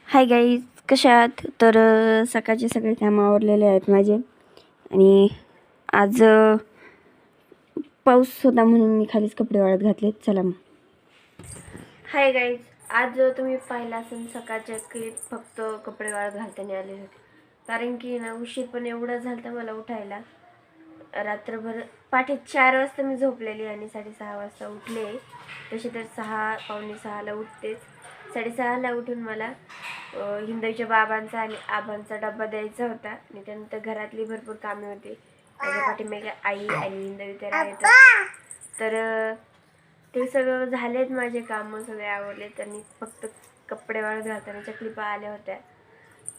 Hi guys, कशा आहात? तर सकाळचे सगळे कामं आवरलेले आहेत माझे. आणि आज पाऊस होता म्हणून मी खालीच कपडे वाळत घातले. चला मग. हाय गाईज, आज तुम्ही पाहिला असेल सकाळच्या क्लिप फक्त कपडे वाळत घालताना आले होते. कारण की ना उशीर पण एवढा झाला मला उठायला. रात्रभर पाठी 4 वाजता मी झोपलेली आणि 6:30 वाजता उठले. तसे तर 6 पावणे 6ला उठतेच. 6:30ला उठून मला हिंदवीच्या बाबांचा आणि आबांचा डब्बा द्यायचा होता आणि त्यानंतर घरातली भरपूर कामे होती. माझ्या पाठीमागे आई आणि हिंदवी तर आहेत. तर ते सगळं झालेत माझे कामं सगळे आवडलेत आणि फक्त कपडे वाळत घालतानाच्या क्लिपा आल्या होत्या.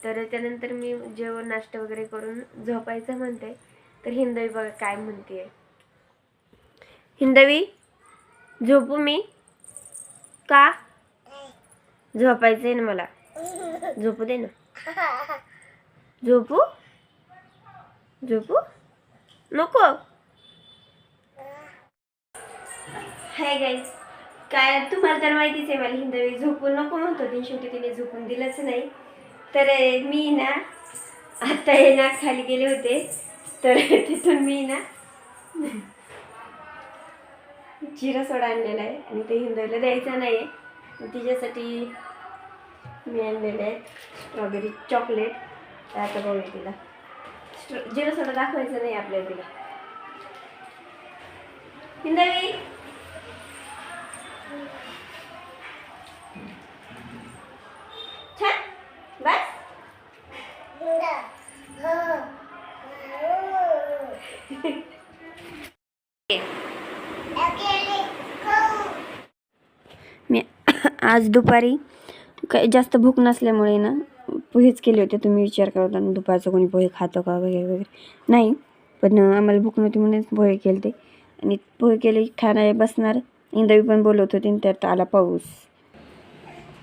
तर त्यानंतर मी जेवण नाश्ता वगैरे करून झोपायचं म्हणते. तर हिंदवी बघा काय म्हणते. हिंदवी, झोपू मी का? झोपायचंय ना मला, झोपू दे ना. झोपू झोपू नको. हाय गाईज, काय तुम्हाला तर माहितीच आहे मला हिंदवी झोपू नको म्हणतो. शेवटी तिने झोपून दिलंच नाही. तर मी ना आता हे ना खाली गेले होते. तर तिथून मी ना जिरा सोडा आणलेला आहे आणि ते हिंदवीला द्यायचा नाही आहे. तिच्यासाठी मी आणलेले आहे स्ट्रॉबेरी चॉकलेट. आता बघू तिला जिरा सोडा दाखवायचा नाही आपल्याला. तिला हिंदवी छान बस. मी आज दुपारी काही जास्त भूक नसल्यामुळे ना पोहेच केले होते. तुम्ही विचार करता ना दुपारचं कोणी पोहे खातं का वगैरे वगैरे. नाही, पण आम्हाला भूक नव्हती म्हणून पोहे केले ते. आणि पोहे केले खाणं बसणार. इंदवी पण बोलत होती त्यात आला पाऊस.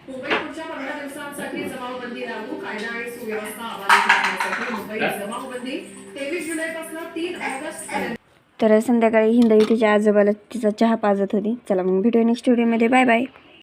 पुढच्या 15 दिवसांसाठी जमावबंदी लागू. कायदा आणि सुव्यवस्था अबाधित राखण्यासाठी मुंबईत जमावबंदी 23 जुलैपासून 3 ऑगस्ट पर्यंत. तर संध्याकाळी हिंदवी तिच्या आजोबाला तिचा चहा पाजत होती. चला मग भेटूया नेक्स्ट व्हिडिओमध्ये. Bye bye.